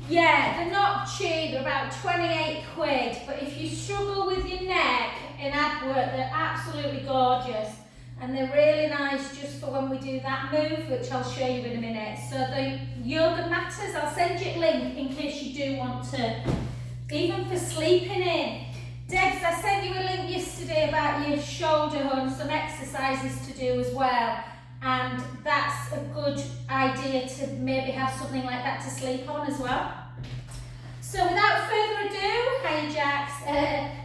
Yeah, they're not cheap, they're about 28 quid, but if you struggle with your neck in ab work, they're absolutely gorgeous. And they're really nice just for when we do that move, which I'll show you in a minute. So the yoga matters, I'll send you a link in case you do want to, even for sleeping in. Debs, I sent you a link yesterday about your shoulder and some exercises to do as well. And that's a good idea to maybe have something like that to sleep on as well. So without further ado, hiya jacks,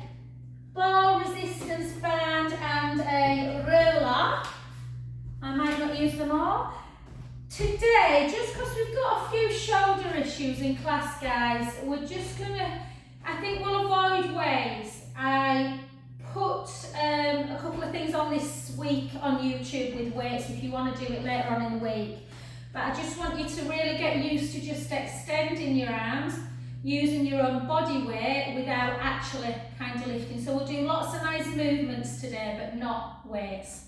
ball resistance band and a roller. I might not use them all. Today, just because we've got a few shoulder issues in class, guys, we're just gonna, I think we'll avoid weights. I put a couple of things on this week on YouTube with weights if you want to do it later on in the week. But I just want you to really get used to just extending your arms, using your own body weight without actually kind of lifting. So we'll do lots of nice movements today, but not weights.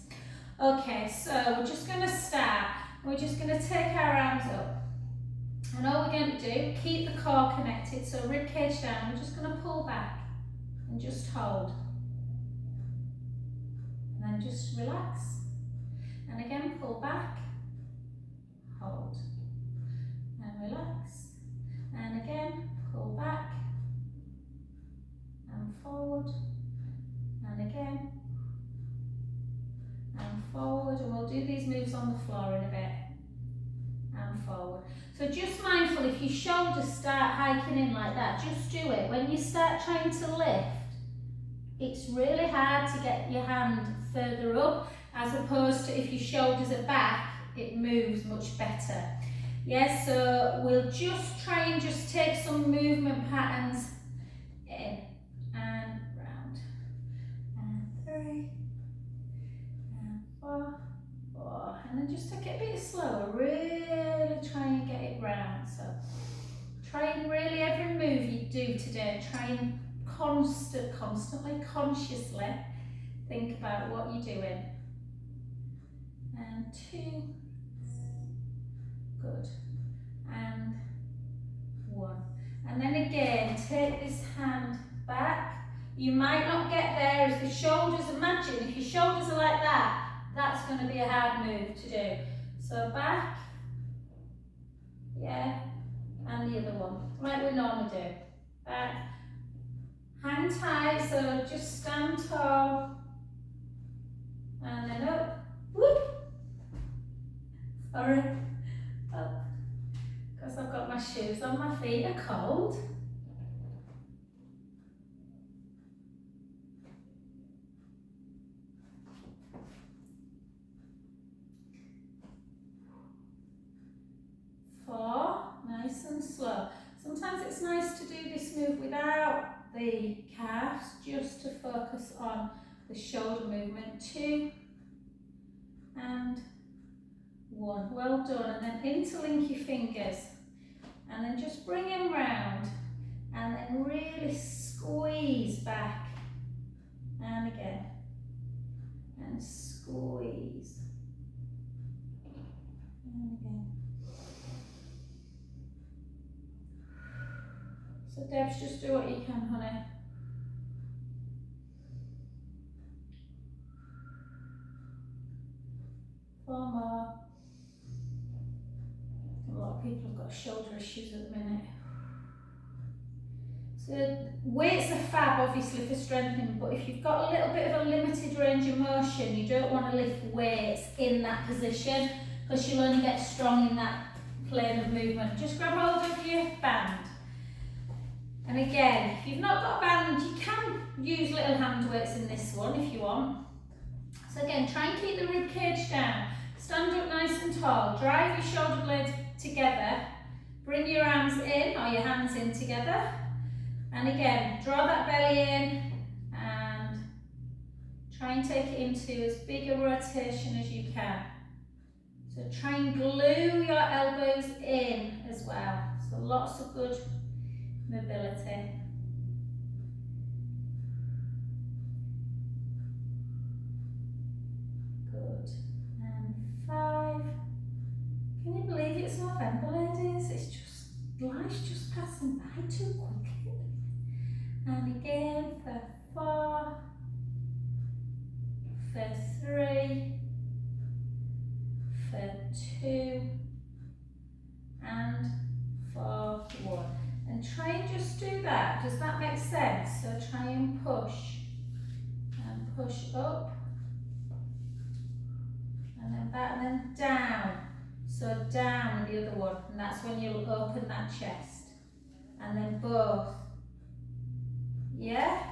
Okay, so we're just going to start. We're just going to take our arms up. And all we're going to do, keep the core connected, so rib cage down. We're just going to pull back and just hold. And then just relax. And again, pull back, hold. And relax. And again, pull back and forward. And again, and forward. And we'll do these moves on the floor in a bit. And forward. So just mindful, if your shoulders start hiking in like that, just do it. When you start trying to lift, it's really hard to get your hand further up, as opposed to if your shoulders are back, it moves much better. Yes, so we'll just try and just take some movement patterns in and round. And 3, and 4, 4. And then just take it a bit slower, really try and get it round. So try and really every move you do today, try and constantly, consciously think about what you're doing. And 2, good, and 1. And then again, take this hand back. You might not get there if the shoulders, imagine if your shoulders are like that, that's going to be a hard move to do. So back, yeah, and the other one, like we normally do. Back, hang tight, so just stand tall, and then up, whoop, sorry, up, because I've got my shoes on, my feet are cold. Nice and slow. Sometimes it's nice to do this move without the calves, just to focus on the shoulder movement. 2 and 1. Well done. And then interlink your fingers. And then just bring them round. And then really squeeze back. And again. And squeeze. And again. So Debs, just do what you can, honey. Four more. A lot of people have got shoulder issues at the minute. So weights are fab, obviously, for strengthening, but if you've got a little bit of a limited range of motion, you don't want to lift weights in that position, because you'll only get strong in that plane of movement. Just grab hold of your band. And again, if you've not got a band, you can use little hand weights in this one if you want. So again, try and keep the rib cage down. Stand up nice and tall. Drive your shoulder blades together. Bring your arms in or your hands in together. And again, draw that belly in and try and take it into as big a rotation as you can. So try and glue your elbows in as well. So lots of good mobility. Good. And 5. Can you believe it's November, ladies? It's just, life's just passed might too quickly. And again for 4, for 3, for 2, and for 1. And try and just do that. Does that make sense? So try and push up, and then back, and then down. So down with the other one, and that's when you'll open that chest. And then both. Yeah?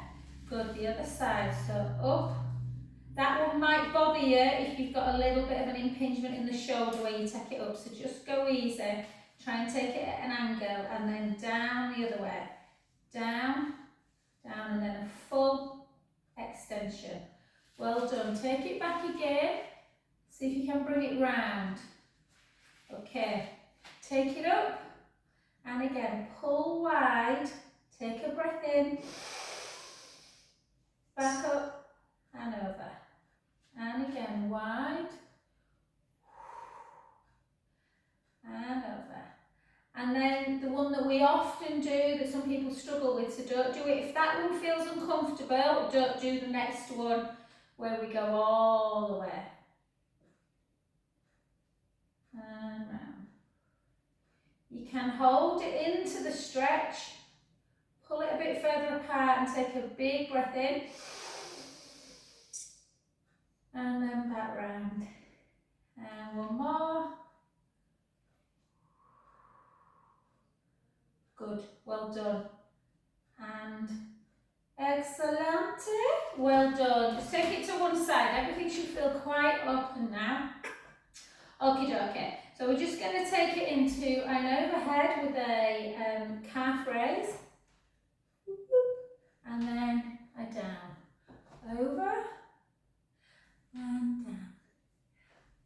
Good, the other side. So up. That one might bother you if you've got a little bit of an impingement in the shoulder where you take it up. So just go easy. Try and take it at an angle, and then down the other way. Down, down, and then a full extension. Well done. Take it back again. See if you can bring it round. Okay. Take it up, and again, pull wide. Take a breath in. Back up and over. And again, wide. And over. And then the one that we often do, that some people struggle with, so don't do it. If that one feels uncomfortable, don't do the next one where we go all the way. And round. You can hold it into the stretch, pull it a bit further apart and take a big breath in. And then back round. And one more. Good, well done. And excellent. Well done. Just take it to one side. Everything should feel quite open now. Okie dokie. So we're just going to take it into an overhead with a calf raise. And then a down. Over. And down.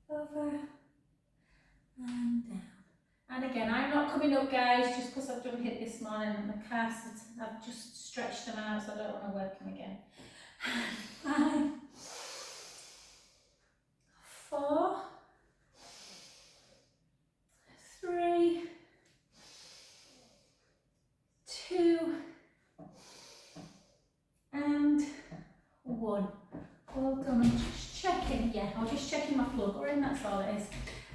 Over. And down. And again, I'm not coming up, guys, just because I've done HIIT this morning and the calves, I've just stretched them out, so I don't want to work them again. 5, 4, 3, 2, and 1. Well done. I'm just checking. Yeah, I'm just checking my plug. We're in, that's all it is.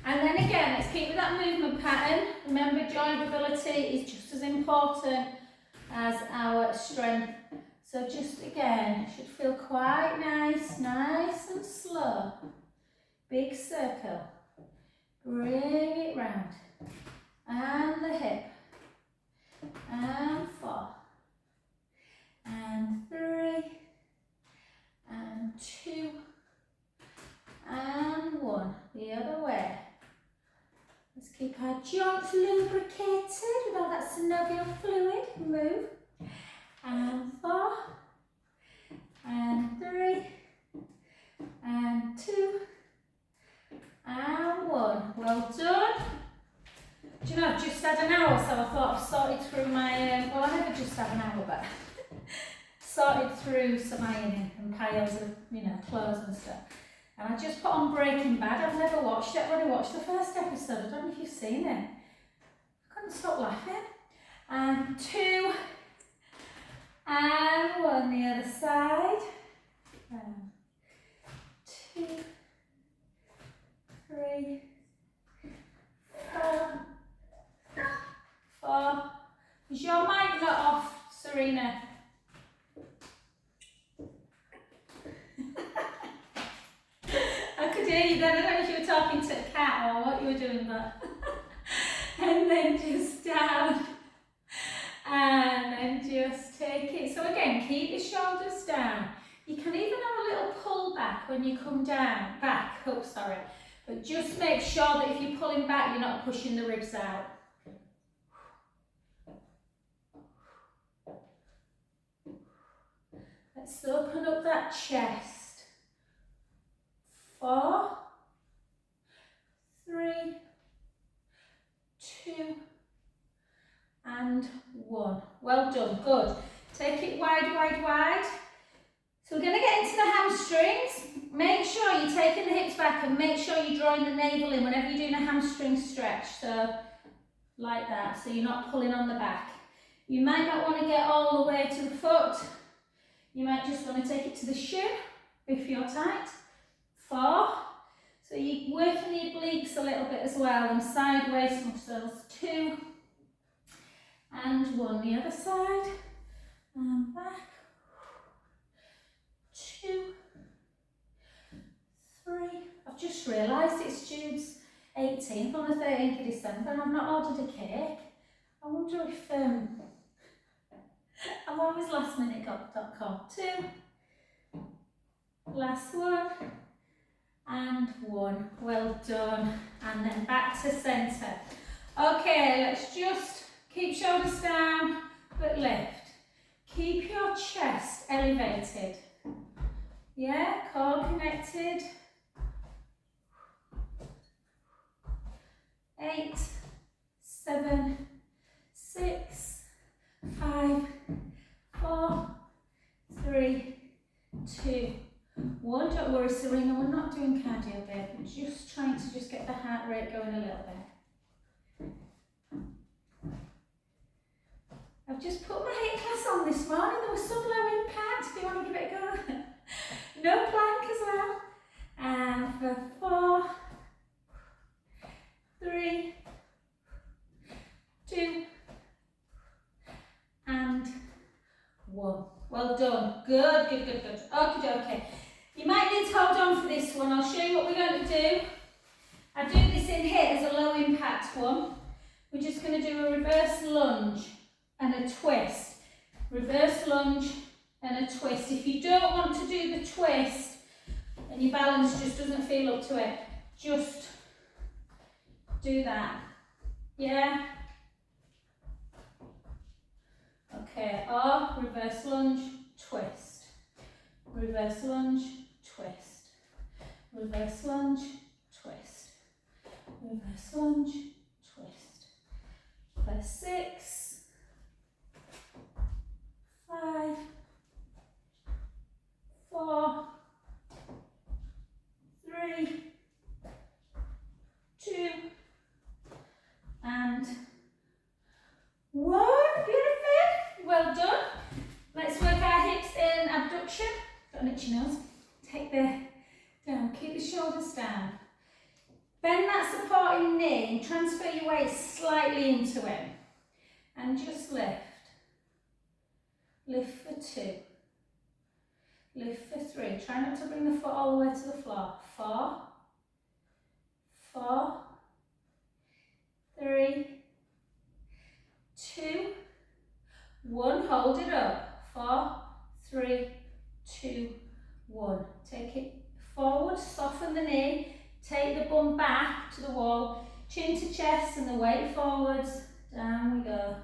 And then again, let's keep with that movement pattern. Remember, joint mobility is just as important as our strength. So just again, it should feel quite nice, nice and slow. Big circle. Bring it round. And the hip. And 4. And 3. And 2. And 1. The other way. Let's keep our joints lubricated with all that synovial fluid. Move. And 4. And 3. And 2. And 1. Well done. Do you know, I've just had an hour, so I thought I've sorted through my, well, I never just have an hour, but sorted through some ironing and piles of, you know, clothes and stuff. And I just put on Breaking Bad. I've never watched it. I've only watched the first episode. I don't know if you've seen it. I couldn't stop laughing. And 2. And 1 the other side. 2, 3, 4. 4. Is your mic not off, Serena? I could hear you then. I don't know if you were talking to a cat or what you were doing, but and then just down and then just take it. So again, keep the shoulders down. You can even have a little pull back when you come down, but just make sure that if you're pulling back, you're not pushing the ribs out. Let's open up that chest. 4, 3, 2, and 1. Well done, good. Take it wide, wide, wide. So we're going to get into the hamstrings. Make sure you're taking the hips back and make sure you're drawing the navel in whenever you're doing a hamstring stretch. So like that, so you're not pulling on the back. You might not want to get all the way to the foot. You might just want to take it to the shin if you're tight. 4. So you're working your obliques a little bit as well, and side waist muscles. 2. And 1 the other side. And back. 2. 3. I've just realised it's Jude's 18th on the 13th of December and I've not ordered a cake. I wonder if I'm always lastminute.com. 2. Last one. And 1. Well done. And then back to centre. Okay, let's just keep shoulders down but lift. Keep your chest elevated. Yeah, core connected. 8, 7, 6, 5, 4, 3, 2, 1. Don't worry, Serena, we're not doing cardio, babe. We're just trying to just get the heart rate going a little bit. I've just put my HIIT class on this morning. There was some low impact. Do you want to give it a go? No plank as well. And for 4, 3, 2, and 1. Well done. Good, good, good, good. Okay. You might need to hold on for this one. I'll show you what we're going to do. I do this in HIIT as a low impact one. We're just going to do a reverse lunge and a twist. Reverse lunge and a twist. If you don't want to do the twist and your balance just doesn't feel up to it, just do that. Yeah? Okay, or reverse lunge, twist. Reverse lunge, twist. Reverse lunge, twist. Reverse lunge, twist. For 6, 5, 4, 3, 2, and 1. Beautiful. Well done. Let's work our hips in abduction. Got an itchy nose. Take the down. Keep the shoulders down. Bend that supporting knee and transfer your weight slightly into it. And just lift. Lift for 2. Lift for 3. Try not to bring the foot all the way to the floor. 4, 4, 3, 2, 1. Hold it up. 4, 3, 2, 1. Take it forward, soften the knee, take the bum back to the wall, chin to chest and the weight forwards. Down we go.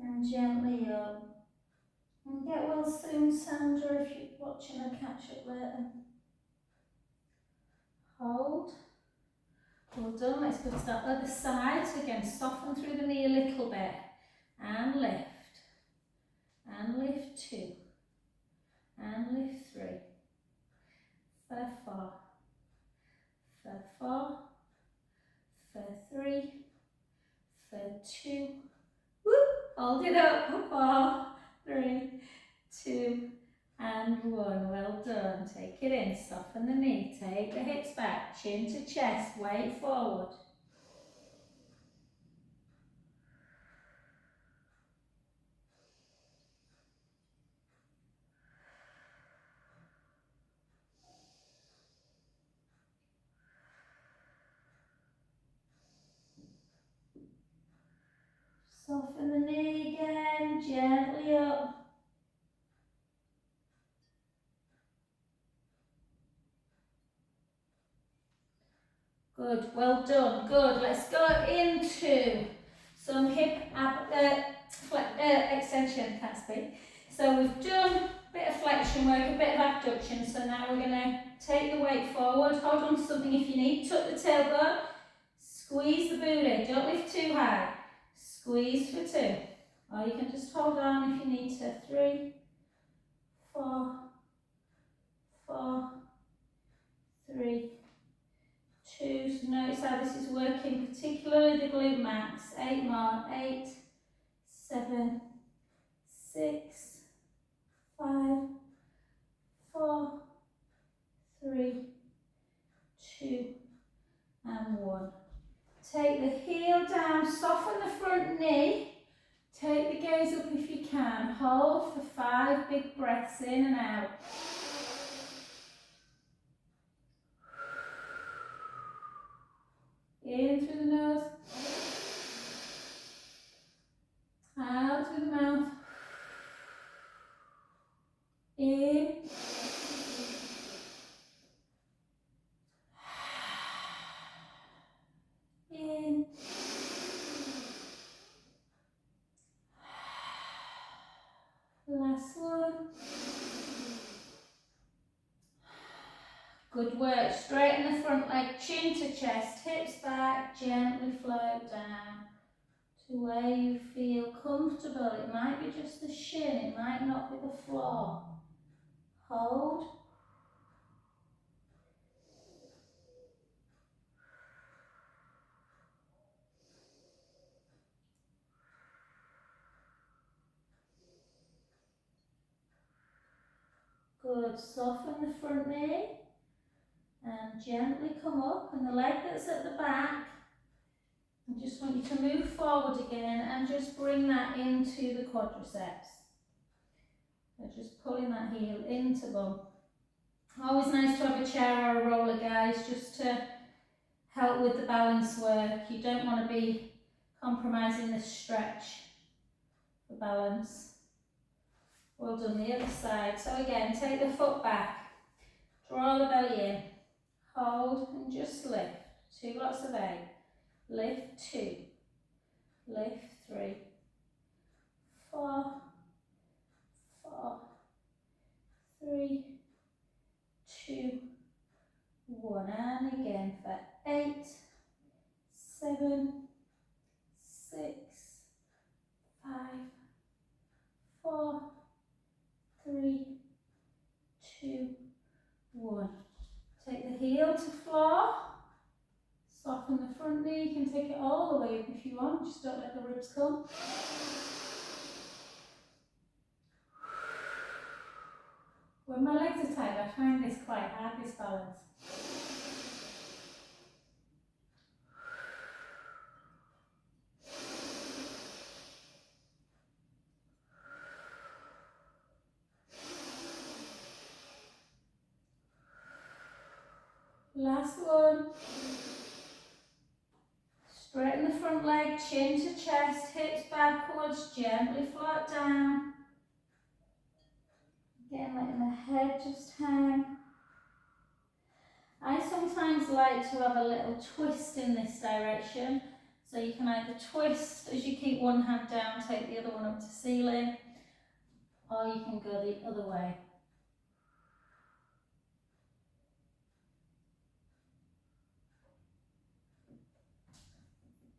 And gently up. And get well soon, Sandra, if you're watching. I'll catch up later. Hold. Well done. Let's go to that other side. So again, soften through the knee a little bit. And lift. And lift 2. And lift 3. For 4. For 4. For 3. For 2. Whoop. Hold it up for 4, 3, 2, and 1. Well done. Take it in. Soften the knee. Take the hips back. Chin to chest. Weight forward. Soften the knee again, gently up. Good, well done, good. Let's go into some hip extension, can't speak. So we've done bit of flexion work, a bit of abduction. So now we're going to take the weight forward, hold on to something if you need, tuck the tailbone, squeeze the booty, don't lift too high, squeeze for 2, or you can just hold on if you need to, 3, 4, 4, 3, 2, so notice how this is working, particularly the glute max, 8 more, 8, 7, 6, 5, 4, 3, 2, and 1. Take the heel down, soften the front knee, take the gaze up if you can, hold for 5 big breaths in and out. In through the nose, out through the mouth, in, in, last one. Good work, straighten the front leg, chin to chest, hips back, gently float down to where you feel comfortable. It might be just the shin, it might not be the floor. Hold. Good, soften the front knee and gently come up, and the leg that's at the back, I just want you to move forward again and just bring that into the quadriceps. So just pulling that heel into bum. Always nice to have a chair or a roller, guys, just to help with the balance work. You don't want to be compromising the stretch for balance. Well done, the other side. So again, take the foot back, draw the belly in, hold and just lift. 2 lots of 8. Lift 2, lift 3, 4, 4, 3, 2, 1, and again for 8, 7, 6, 5, 4, 3, 2, 1. Take the heel to floor, soften the front knee, you can take it all the way up if you want, just don't let the ribs come. When my legs are tight, I find this quite hard, this balance. Last one. Straighten the front leg, chin to chest, hips backwards, gently float down. Again, letting the head just hang. I sometimes like to have a little twist in this direction. So you can either twist as you keep one hand down, take the other one up to ceiling, or you can go the other way.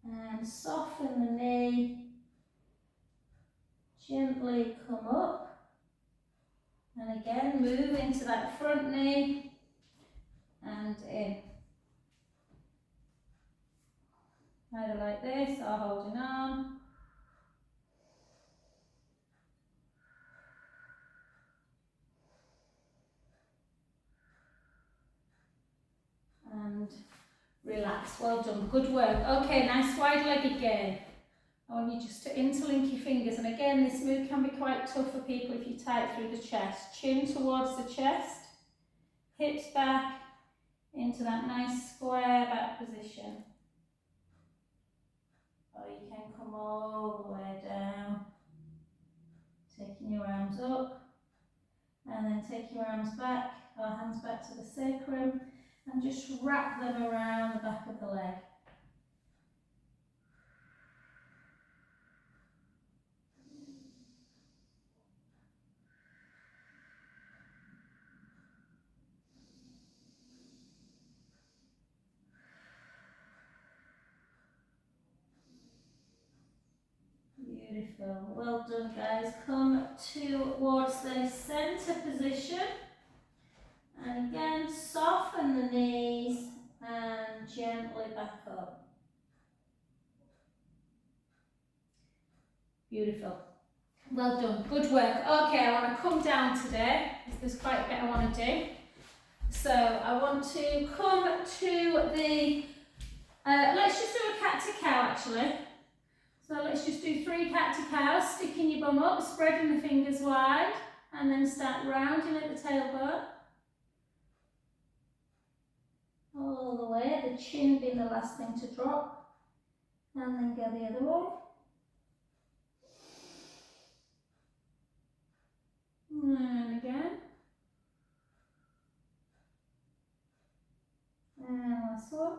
And soften the knee, gently come up, and again move into that front knee and in. Either like this or holding on. And relax, well done, good work. Okay, nice wide leg again. I want you just to interlink your fingers, and again this move can be quite tough for people if you tie it through the chest. Chin towards the chest, hips back into that nice square back position. Or you can come all the way down, taking your arms up, and then take your arms back, or hands back to the sacrum, and just wrap them around the back of the leg. Beautiful. Well done, guys. Come towards the centre position. And again, soften the knees and gently back up. Beautiful. Well done. Good work. Okay, I want to come down today. There's quite a bit I want to do. So I want to come to the, let's just do a cat to cow actually. So let's just do 3 cat to cows, sticking your bum up, spreading the fingers wide, and then start rounding at the tailbone. All the way, the chin being the last thing to drop, and then go the other way. And again. And last one.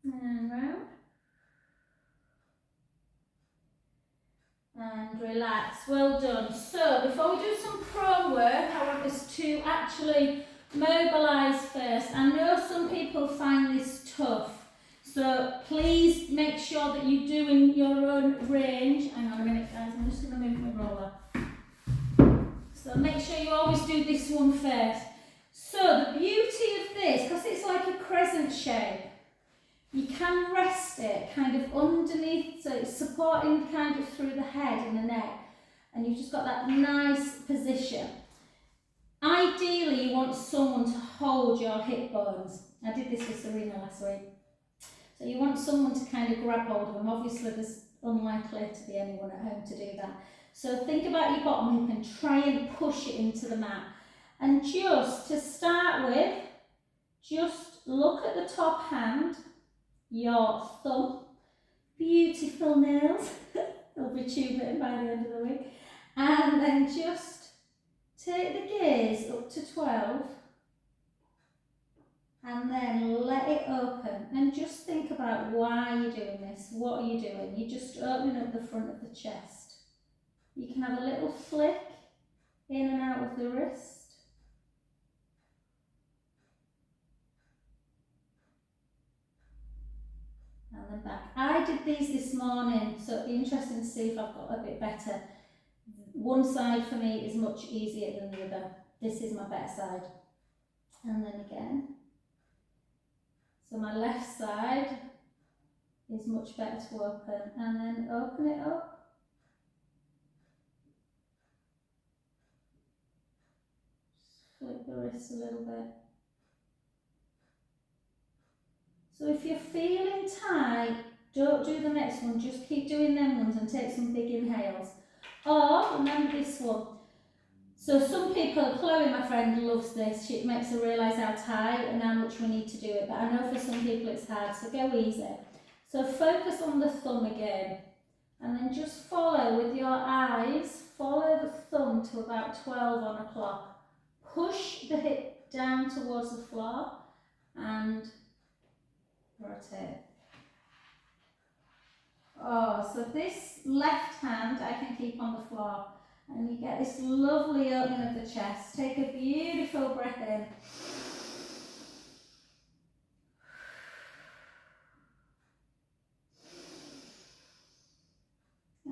And round. And relax. Well done. So before we do some pro work, I want us to actually mobilise first. I know some people find this tough, so please make sure that you do in your own range. Hang on a minute, guys, I'm just going to move my roller. So make sure you always do this one first. So the beauty of this, because it's like a crescent shape, you can rest it kind of underneath, so it's supporting kind of through the head and the neck, and you've just got that nice position. Ideally, you want someone to hold your hip bones. I did this with Serena last week. So you want someone to kind of grab hold of them. Obviously, there's unlikely to be anyone at home to do that. So think about your bottom hip and try and push it into the mat. And just to start with, just look at the top hand, your thumb, beautiful nails, they'll be tubular by the end of the week, and then just take the gaze up to 12 and then let it open, and just think about why you're doing this. What are you doing? You're just opening up the front of the chest. You can have a little flick in and out of the wrist. And then back. I did these this morning, so it'll be interesting to see if I've got a bit better. One side for me is much easier than the other. This is my better side. And then again. So my left side is much better to open. And then open it up. Just flick the wrist a little bit. So if you're feeling tight, don't do the next one, just keep doing them ones and take some big inhales. Or, remember this one. So some people, Chloe, my friend, loves this. It makes her realise how tight and how much we need to do it. But I know for some people it's hard, so go easy. So focus on the thumb again. And then just follow with your eyes, follow the thumb to about 12 on a clock. Push the hip down towards the floor and rotate. Oh, so this left hand I can keep on the floor, and you get this lovely opening of the chest. Take a beautiful breath in.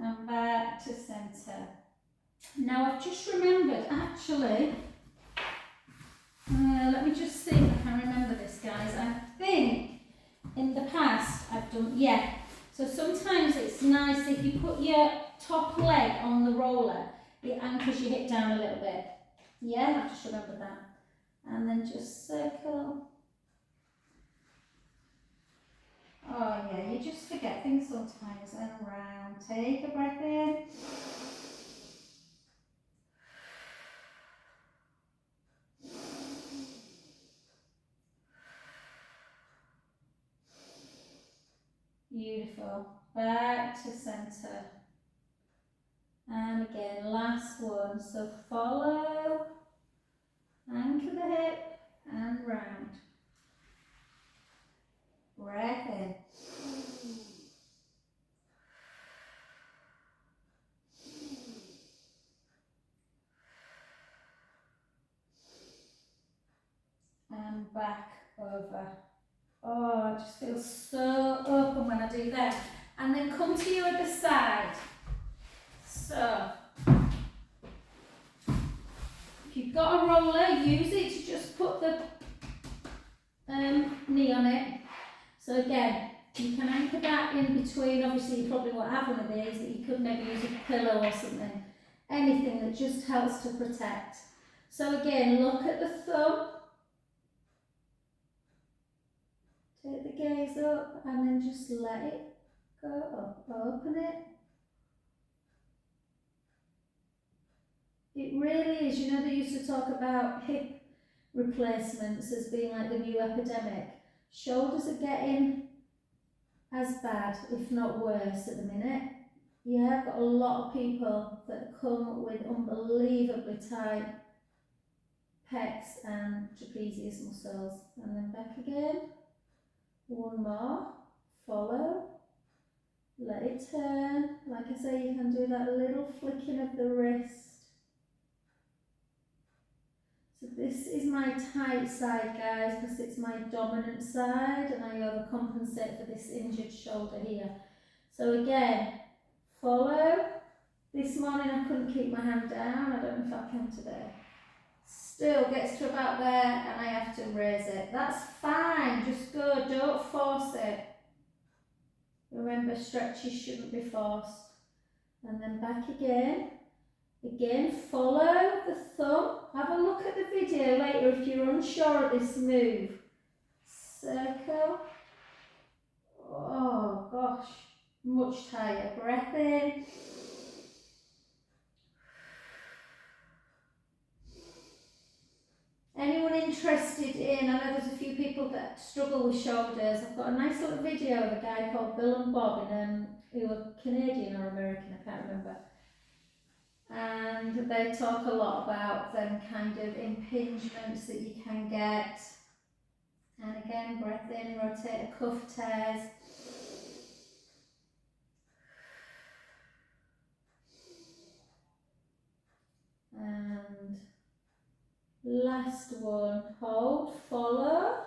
And back to centre. Now I've just remembered, actually, let me just see if I can remember this, guys. I think in the past I've done, yeah. So sometimes it's nice if you put your top leg on the roller, it anchors your hip down a little bit. Yeah, I've just remembered that. And then just circle. Oh yeah, you just forget things sometimes. And round. Take a breath in. Beautiful. Back to centre. And again, last one. So follow, anchor the hip, and round. Breath in. And back over. Oh, I just feel so open when I do that. And then come to your other side. So, if you've got a roller, use it to just put the knee on it. So again, you can anchor that in between. Obviously, you probably won't have one of these, but you could maybe use a pillow or something. Anything that just helps to protect. So again, look at the thumb. Take the gaze up and then just let it go up. Open it. It really is. You know, they used to talk about hip replacements as being like the new epidemic. Shoulders are getting as bad, if not worse, at the minute. Yeah, I've got a lot of people that come with unbelievably tight pecs and trapezius muscles. And then back again. One more. Follow. Let it turn. Like I say, you can do that little flicking of the wrist. So this is my tight side, guys, because it's my dominant side and I overcompensate for this injured shoulder here. So again, follow. This morning I couldn't keep my hand down. I don't know if I can today. Still gets to about there and I have to raise it. That's fine, just go, don't force it. Remember, stretches shouldn't be forced. And then back again. Again, follow the thumb. Have a look at the video later if you're unsure of this move. Circle. Oh gosh, much tighter. Breath in. Anyone interested in, I know there's a few people that struggle with shoulders. I've got a nice little video of a guy called Bill and Bob, who are Canadian or American, I can't remember. And they talk a lot about them kind of impingements that you can get. And again, breath in, rotate the cuff tears. And last one, hold, follow.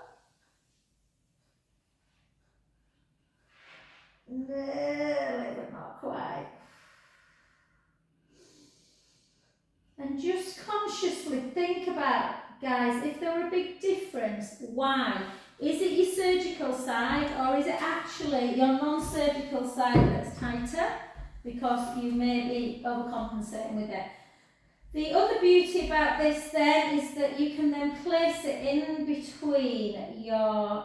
Nearly, but not quite. And just consciously think about, guys, if there were a big difference, why? Is it your surgical side or is it actually your non-surgical side that's tighter because you may be overcompensating with it? The other beauty about this then is that you can then place it in between your,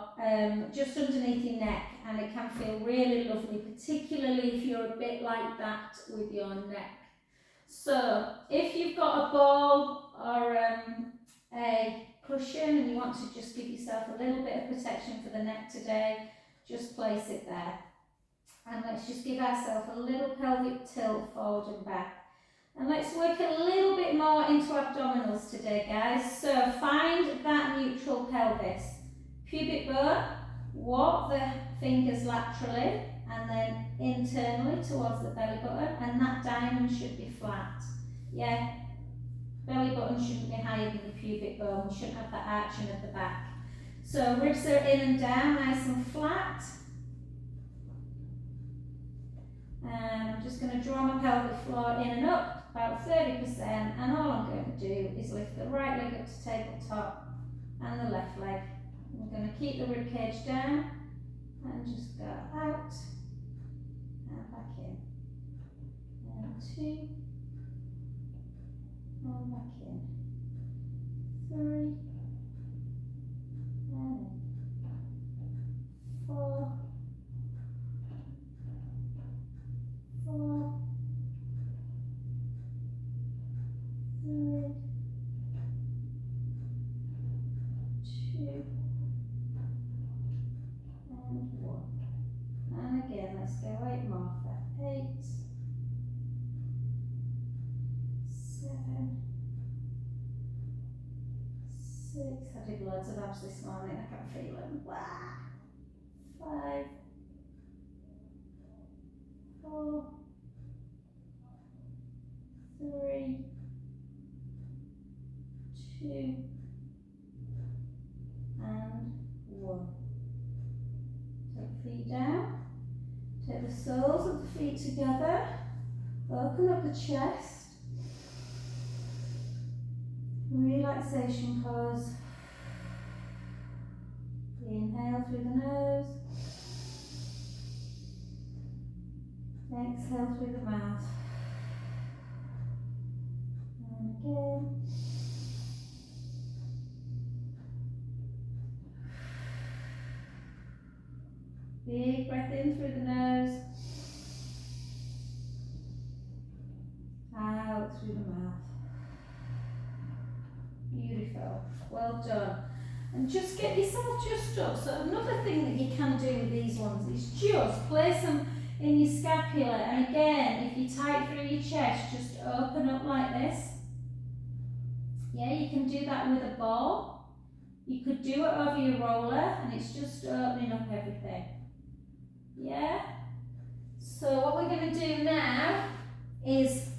just underneath your neck, and it can feel really lovely, particularly if you're a bit like that with your neck. So if you've got a ball or a cushion and you want to just give yourself a little bit of protection for the neck today, just place it there. And let's just give ourselves a little pelvic tilt forward and back. And let's work a little bit more into abdominals today, guys. So find that neutral pelvis. Pubic bone, walk the fingers laterally and then internally towards the belly button, and that diamond should be flat. Yeah, belly button shouldn't be higher than the pubic bone. We shouldn't have that arching of the back. So ribs are in and down, nice and flat. And I'm just going to draw my pelvic floor in and up about 30%, and all I'm going to do is lift the right leg up to tabletop and the left leg. I'm going to keep the rib cage down and just go out and back in. And 2 and back in. 3 and in. 4, 4, 3, 2 and 1. And again, let's go 8 more for 8, 7, 6. I did loads of abs this morning, I can feel them. 5, 4, 3, 2 and 1. feet down. Take the soles of the feet together. Open up the chest. Relaxation pose. Inhale through the nose. Exhale through the mouth. And again. Big breath in through the nose. Out through the mouth. Beautiful. Well done. And just get yourself just up. So another thing that you can do with these ones is just place them in your scapula. And again, if you tight through your chest, just open up like this. Yeah, you can do that with a ball. You could do it over your roller and it's just opening up everything. Yeah? So what we're going to do now is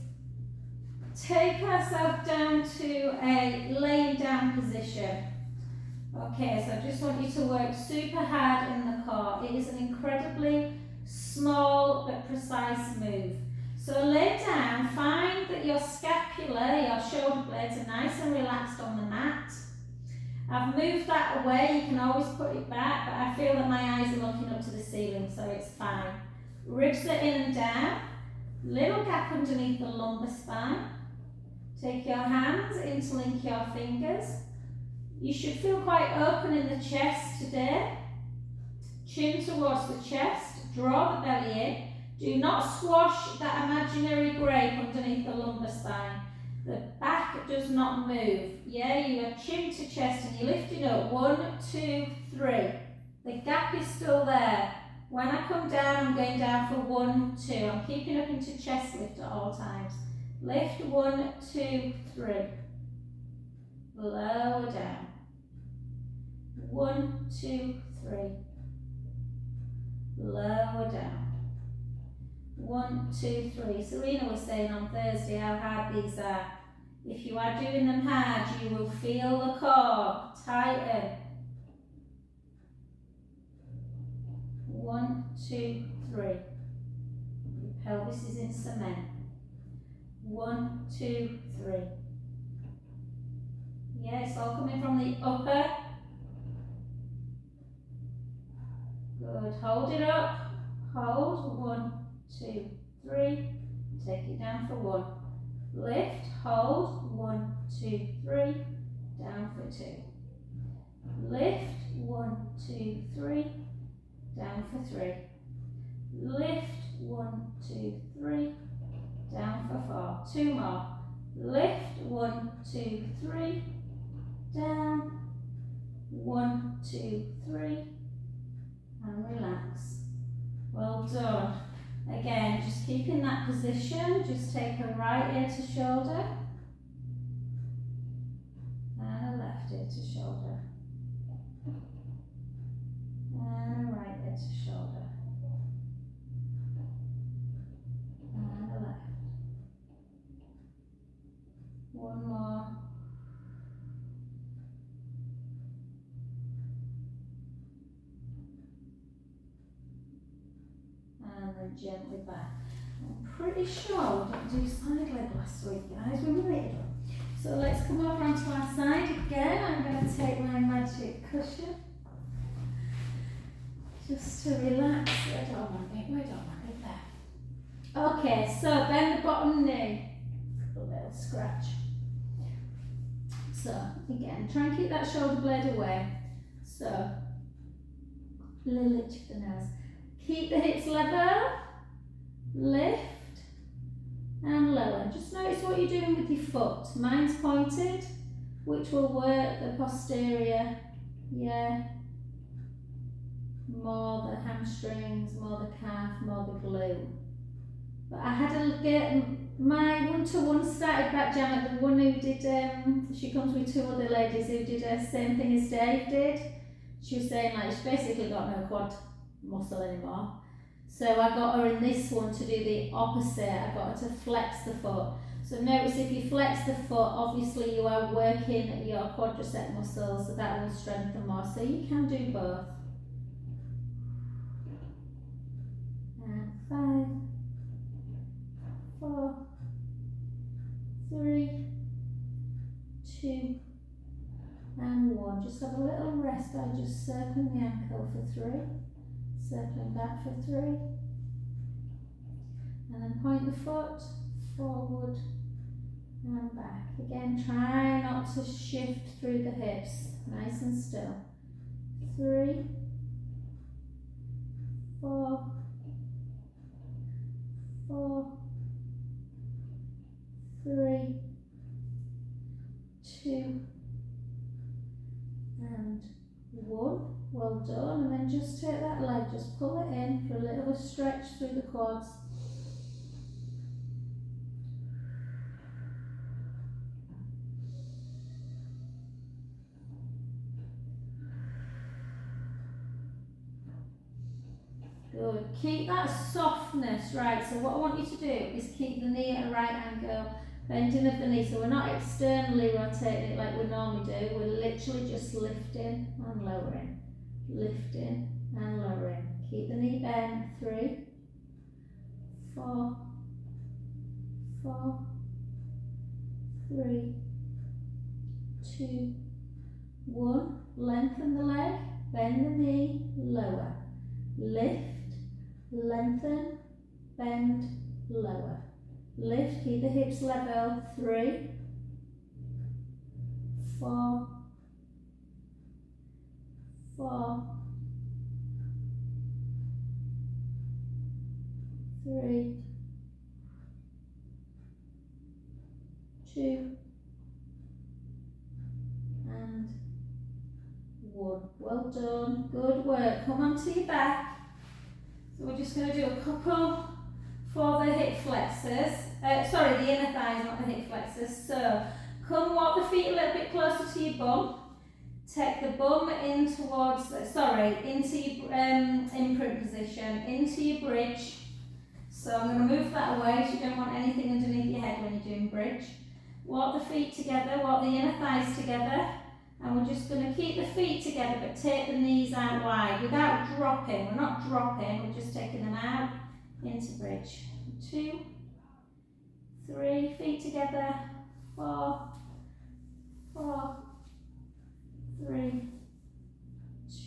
take ourselves down to a laying down position. Okay, so I just want you to work super hard in the core. It is an incredibly small but precise move. So lay down, find that your scapula, your shoulder blades are nice and relaxed on the mat. I've moved that away, you can always put it back, but I feel that my eyes are looking up to the ceiling, so it's fine. Ribs are in and down, little gap underneath the lumbar spine. Take your hands, interlink your fingers. You should feel quite open in the chest today. Chin towards the chest, draw the belly in. Do not squash that imaginary grape underneath the lumbar spine. The back does not move. Yeah, you are chin to chest and you're lifting up. 1, 2, 3. The gap is still there. When I come down, I'm going down for 1, 2. I'm keeping up into chest lift at all times. Lift 1, 2, 3. Lower down. 1, 2, 3. Lower down. 1, 2, 3. Serena was saying on Thursday how hard these are. If you are doing them hard, you will feel the core tighten. 1, 2, 3. Your pelvis is in cement. 1, 2, 3. Yeah, it's all coming from the upper. Good. Hold it up. Hold. 1, 2, 3. Take it down for 1. Lift. Hold. 1, 2, 3. Down for 2. Lift. 1, 2, 3. Down for 3. Lift. 1, 2, 3. Down for 4. 2 more. Lift. 1, 2, 3. Down. 1, 2, 3. And relax. Well done. Again, just keep in that position. Just take a right ear to shoulder and a left ear to shoulder and a right ear to shoulder and a left. 1 more. And then gently back. I'm pretty sure we didn't do side leg last week, guys. We might have done. So let's come over onto our side again. I'm going to take my magic cushion just to relax. Where do I want it? There. Okay, so bend the bottom knee. A little scratch. So again, try and keep that shoulder blade away. So little itch of the nose. Keep the hips level, lift and lower. Just notice what you're doing with your foot. Mine's pointed, which will work the posterior, yeah, more the hamstrings, more the calf, more the glute. But I had to get my one-to-one started back down at the one who did, she comes with 2 other ladies who did the same thing as Dave did. She was saying like she's basically got no quad muscle anymore. So I got her in this one to do the opposite. I got her to flex the foot. So notice if you flex the foot, obviously you are working your quadricep muscles, so that will strengthen more. So you can do both. 5, 4, 3, 2, and 1. Just have a little rest by just circling the ankle for 3, circling back for 3, and then point the foot forward and back. Again, try not to shift through the hips, nice and still. 3, 4, 4, 3, 2, and 1. Well done. And then just take that leg, just pull it in for a little stretch through the quads. Good. Keep that softness, right? So what I want you to do is keep the knee at a right angle, bending of the knee. So we're not externally rotating it like we normally do. We're literally just lifting and lowering, lifting and lowering. Keep the knee bent. 3, 4, 4, 3, 2, 1. Lengthen the leg, bend the knee, lower, lift, lengthen, bend, lower. Lift, keep the hips level. 3, 4, 4, 3, 2, and 1. Well done. Good work. Come onto your back. So we're just going to do a couple for the hip flexors. Sorry, the inner thighs, not the hip flexors. So come walk the feet a little bit closer to your bum. Take the bum in towards, into your imprint position, into your bridge. So I'm going to move that away so you don't want anything underneath your head when you're doing bridge. Walk the feet together, walk the inner thighs together. And we're just going to keep the feet together but take the knees out wide without dropping. We're not dropping, we're just taking them out into bridge. 2, 3, feet together. 4, 4, 3,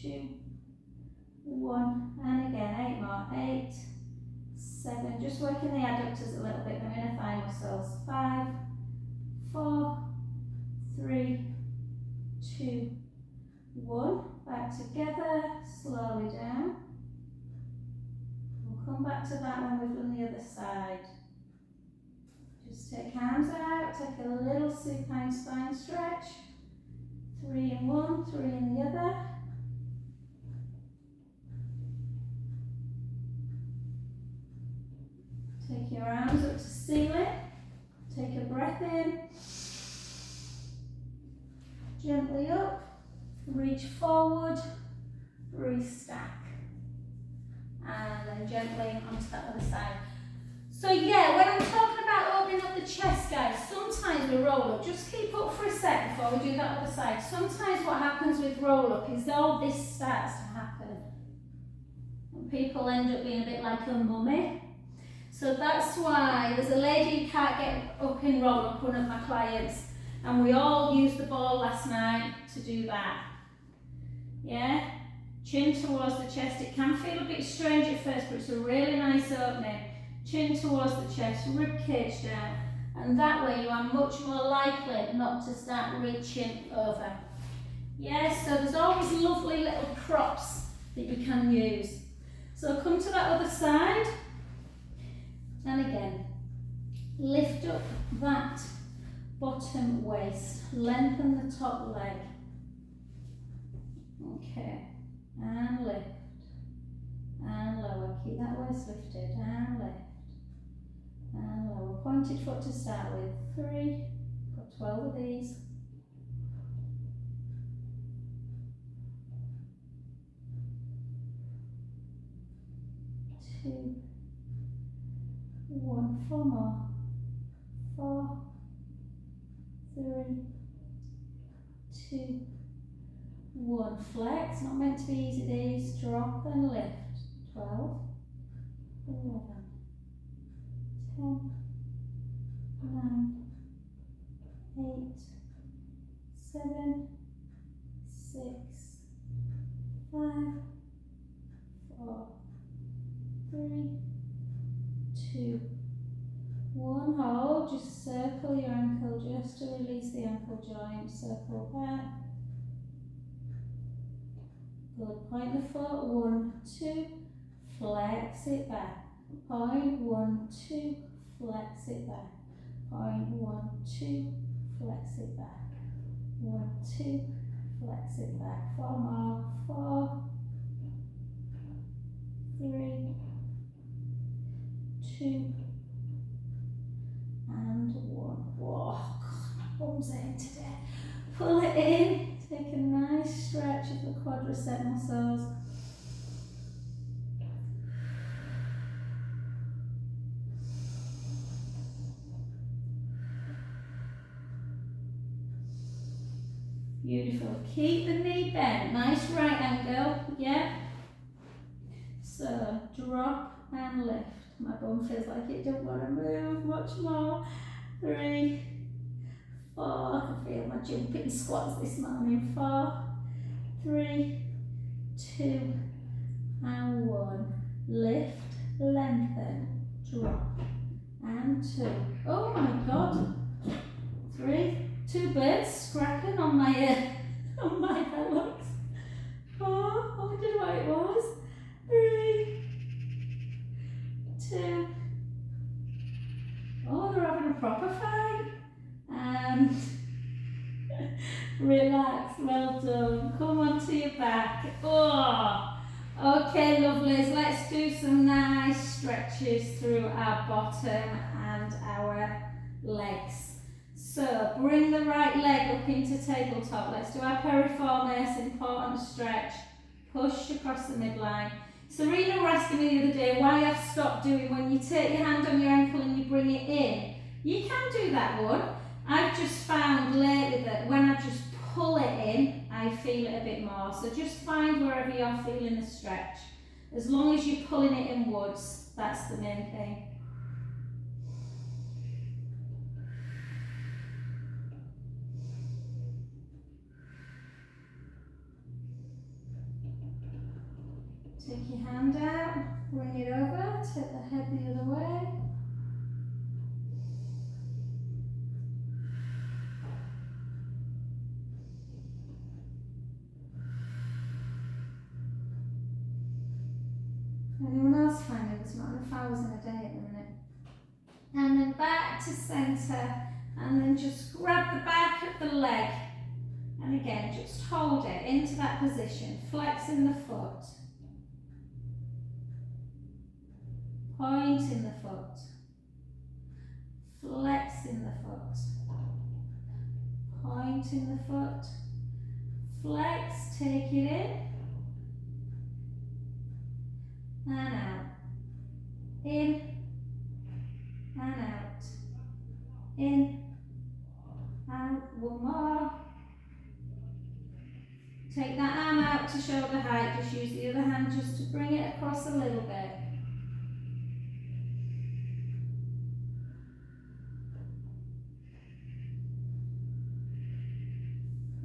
2, 1. And again, 8 more. 8, 7. Just working the adductors a little bit, the inner thigh muscles. 5, 4, 3, 2, 1. Back together, slowly down. We'll come back to that when we've done the other side. Just take arms out, take a little supine spine stretch. 3 in one, 3 in the other. Take your arms up to ceiling. Take a breath in. Gently up, reach forward, restack, and then gently onto that other side. So yeah, when I'm talking about opening up the chest, guys, sometimes we roll up. Just keep up for a sec before we do that other side. Sometimes what happens with roll up is all this starts to happen. And people end up being a bit like a mummy. So that's why there's a lady who can't get up in roll up, one of my clients. And we all used the ball last night to do that. Yeah? Chin towards the chest. It can feel a bit strange at first, but it's a really nice opening. Chin towards the chest, rib cage down. And that way you are much more likely not to start reaching over. Yeah, so there's always lovely little props that you can use. So come to that other side. And again, lift up that bottom waist, lengthen the top leg. Okay, and lift, and lower. Keep that waist lifted, and lift, and lower. Pointed foot to start with. 3, got 12 of these. 2, 1, 4 more. 4, 3, 2, 1. Flex, not meant to be easy these. Drop and lift. 12, 11, 10, 9, 8, 7, 6, 5, 4, 3, 2, 1. Hold, just circle your ankle just to release the ankle joint. Circle back. Good. Point the foot. 1, 2. Flex it back. Point 1, 2. Flex it back. Point 1, 2. Flex it back. 1, 2. Flex it back. 4 more. 4, 3, 2, and 1. Whoa, God, my bum's in today. Pull it in. Take a nice stretch of the quadricep muscles. Beautiful. Keep the knee bent. Nice right angle. Yeah. So drop and lift. My bum feels like it don't want to move much more. 3, 4. I can feel my jumping squats this morning. 4, 3, 2, and 1. Lift, lengthen, drop, and 2. Oh my God. 3, 2 birds scrapping on my pelvis. 4, I wondered what it was. 3, 2. Oh, they're having a proper fight. And relax, well done. Come onto your back. Oh. Okay, lovelies, let's do some nice stretches through our bottom and our legs. So bring the right leg up into tabletop. Let's do our piriformis, important stretch. Push across the midline. Serena was asking me the other day why I've stopped doing when you take your hand on your ankle and you bring it in. You can do that one. I've just found lately that when I just pull it in, I feel it a bit more. So just find wherever you're feeling the stretch. As long as you're pulling it inwards, that's the main thing. Take your hand out, bring it over, take the head the other way. Anyone else finding there's not enough hours in a day at the minute? And then back to centre, and then just grab the back of the leg. And again, just hold it into that position, flexing the foot. Pointing the foot. Flexing the foot. Pointing the foot. Flex, take it in. And out. In. And out. In. Out. One more. Take that arm out to shoulder height. Just use the other hand just to bring it across a little bit.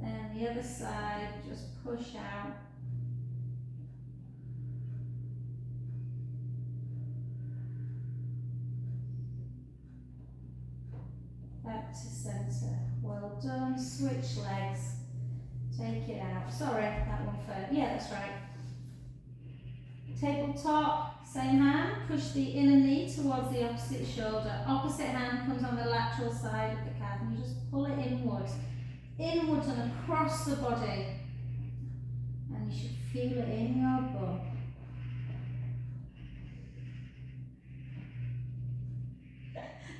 Then the other side, just push out. Back to centre. Well done. Switch legs. Take it out. Sorry, that one first. Yeah, that's right. Tabletop, same hand. Push the inner knee towards the opposite shoulder. Opposite hand comes on the lateral side of the calf, and you just pull it inwards. Inwards and across the body. And you should feel it in your bum.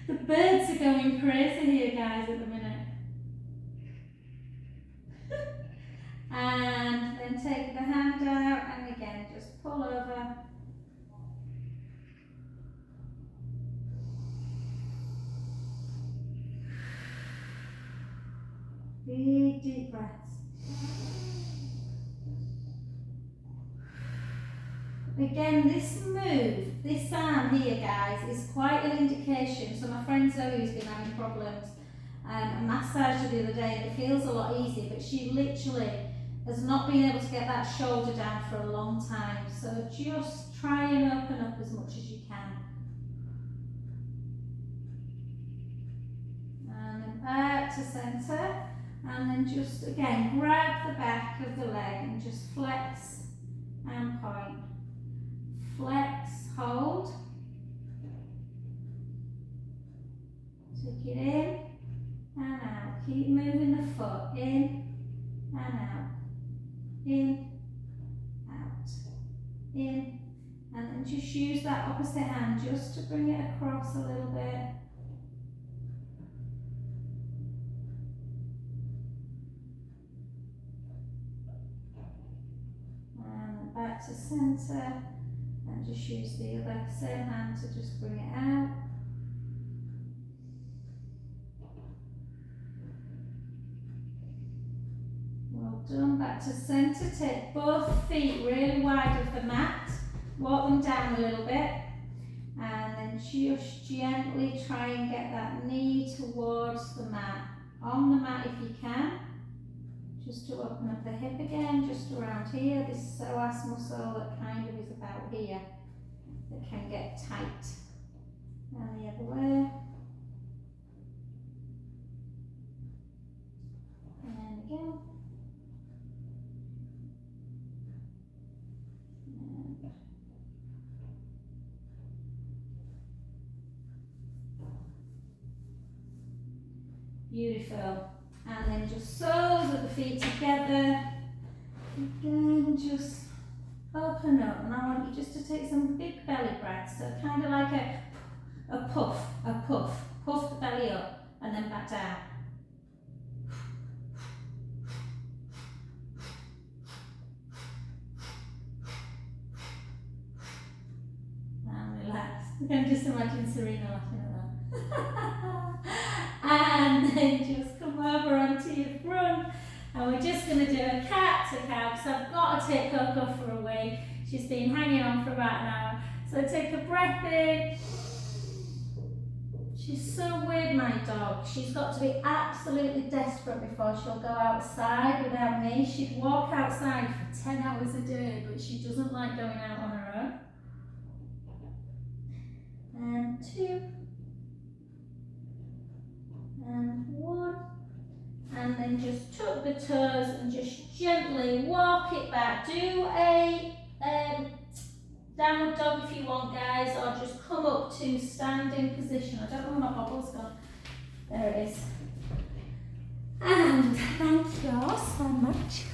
The birds are going crazy here, guys, at the minute. And then take the hand out, and again, just pull over. Big deep breaths. again, this move, this arm here, guys, is quite an indication. So my friend Zoe, who's been having problems, I massaged her the other day and it feels a lot easier, but she literally has not been able to get that shoulder down for a long time. So just try and open up as much as you can. And then back to centre. And then just again, grab the back of the leg and just flex and point. Flex, hold. Take it in and out. Keep moving the foot in and out. In, out, in. And then just use that opposite hand just to bring it across a little bit. And back to centre. And just use the other same hand to just bring it out. Well done. Back to centre. Take both feet really wide of the mat. Walk them down a little bit. And then just gently try and get that knee towards the mat. On the mat if you can. Just to open up the hip again, just around here, this psoas muscle that kind of is about here, that can get tight. And the other way. And again. And beautiful. And then just soles of the feet together. Again, just open up. And I want you just to take some big belly breaths. So kind of like a puff, a puff. Puff the belly up and then back down. And relax. You can just imagine Serena laughing at that. And then just come over onto your front, and we're just going to do a cat to cow because I've got to take Coco for a wee. She's been hanging on for about an hour. So take a breath in. She's so weird, my dog. She's got to be absolutely desperate before she'll go outside without me. She'd walk outside for 10 hours a day, but she doesn't like going out on her own. And 2. And 1, and then just tuck the toes and just gently walk it back. Do a downward dog if you want, guys, or just come up to standing position. I don't know where my bobble's gone. There it is. And thank you all so much.